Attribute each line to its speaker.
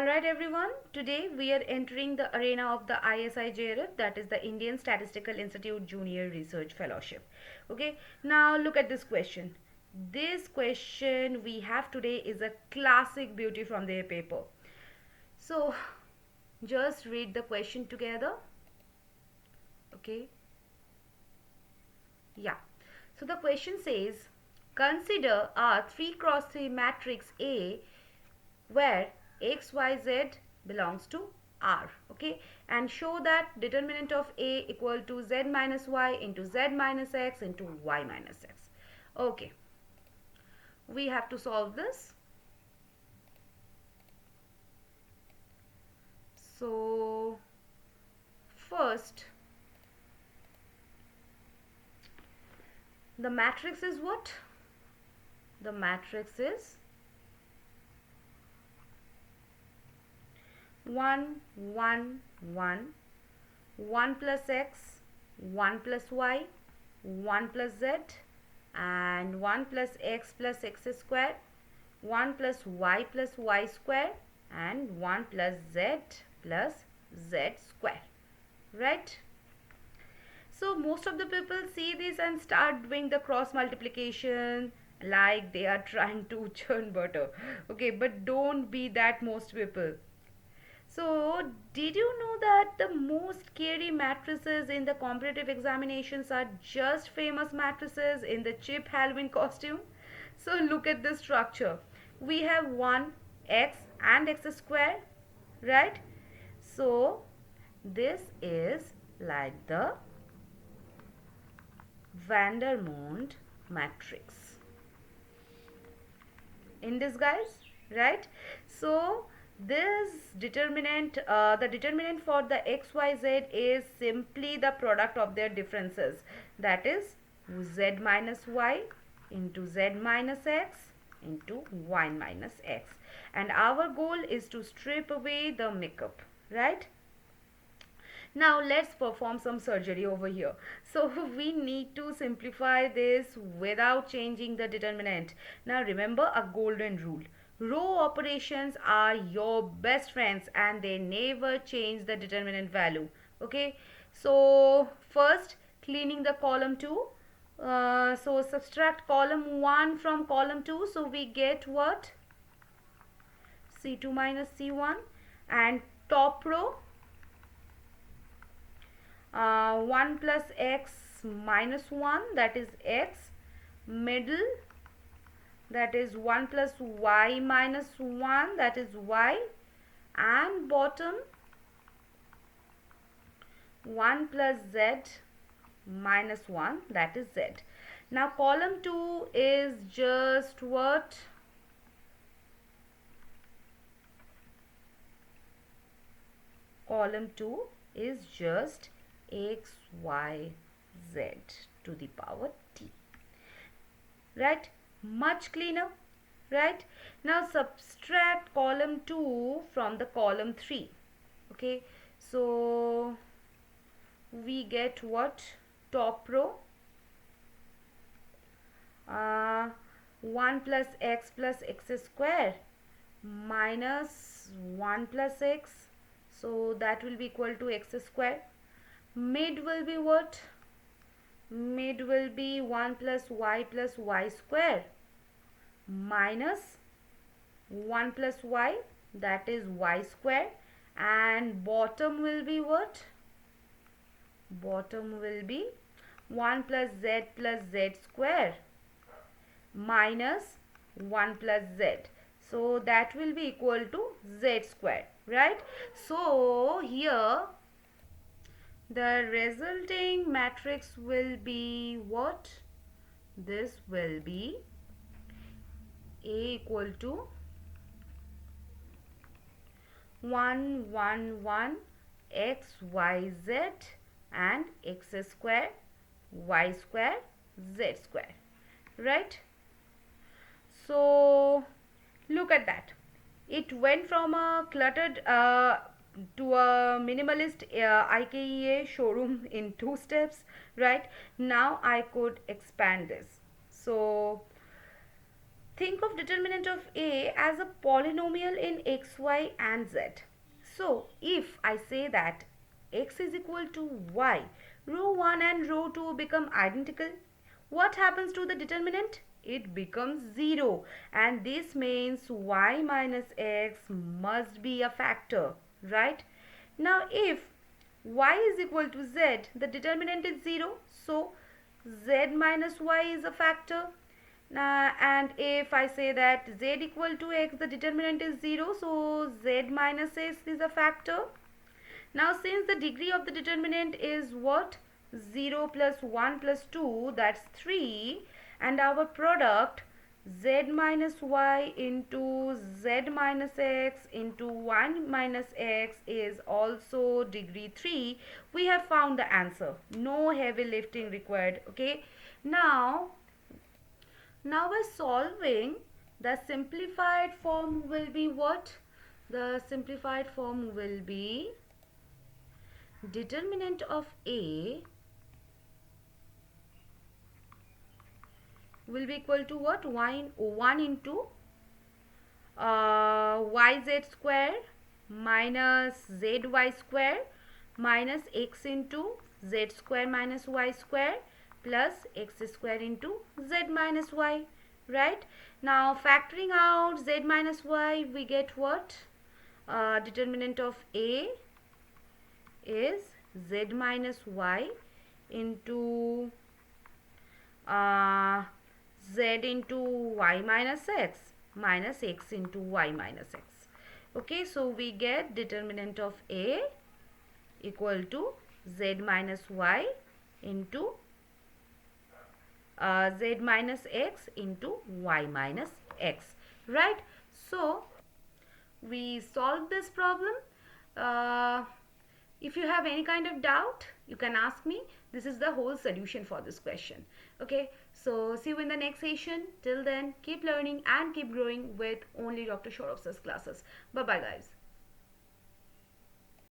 Speaker 1: Alright everyone, today we are entering the arena of the ISI JRF, that is the Indian Statistical Institute Junior Research Fellowship. Okay, now look at this question. This question we have today is a classic beauty from their paper. So just read the question together. Okay, yeah. So the question says, consider a 3 cross 3 matrix A where x, y, z belongs to R, okay, and show that determinant of A equal to z minus y into z minus x into y minus x. Okay, we have to solve this. So first, the matrix is what? The matrix is 1, 1, 1, 1 plus x, 1 plus y, 1 plus z, and 1 plus x square, 1 plus y square, and 1 plus z square, right? So most of the people see this and start doing the cross multiplication like they are trying to churn butter. Okay, but don't be that most people. So, did you know that the most scary matrices in the competitive examinations are just famous matrices in the cheap Halloween costume? So, look at the structure. We have 1, x and x square, right? So, this is like the Vandermonde matrix in disguise, right? So, this determinant, the determinant for the x, y, z is simply the product of their differences, that is z minus y into z minus x into y minus x, and our goal is to strip away the makeup, right? Now let's perform some surgery over here. So we need to simplify this without changing the determinant. Now remember a golden rule. Row operations are your best friends and they never change the determinant value. Okay, so first cleaning the column 2. So subtract column 1 from column 2. So we get what? C2 minus C1, and top row 1 plus x minus 1, that is x, middle, that is 1 plus y minus 1, that is y, and bottom 1 plus z minus 1, that is z. Now column 2 is just what? Column 2 is just x, y, z to the power t, right? Much cleaner, right? Now subtract column 2 from the column 3. Okay, so we get what? Top row 1 plus x square minus 1 plus x, so that will be equal to x square. Mid will be what? Mid will be 1 plus y square minus 1 plus y, that is y square, and bottom will be what? Bottom will be 1 plus z square minus 1 plus z, so that will be equal to z square, right? So here the resulting matrix will be what? This will be A equal to 1, 1, 1, x, y, z, and x square, y square, z square, right? So look at that. It went from a cluttered to a minimalist IKEA showroom in 2 steps, right? Now I could expand this. So think of determinant of A as a polynomial in x, y and z. So if I say that x is equal to y, row 1 and row 2 become identical. What happens to the determinant? It becomes 0, and this means y minus x must be a factor, right? Now if y is equal to z, the determinant is 0, so z minus y is a factor. And if I say that z equal to x, the determinant is 0, so z minus x is a factor. Now since the degree of the determinant is what? 0 plus 1 plus 2, that's 3, and our product z minus y into z minus x into 1 minus x is also degree 3, we have found the answer. No heavy lifting required. Okay, now by solving, the simplified form will be what? The simplified form will be determinant of A will be equal to what? 1 into yz square minus zy square minus x into z square minus y square plus x square into z minus y, right? Now factoring out z minus y, we get what? Determinant of A is z minus y into z into y minus x into y minus x. Okay, so we get determinant of A equal to z minus y into z minus x into y minus x, right? So we solved this problem. If you have any kind of doubt, you can ask me. This is the whole solution for this question. Okay, so see you in the next session. Till then, keep learning and keep growing with only Dr. Shorof's classes. Bye bye guys.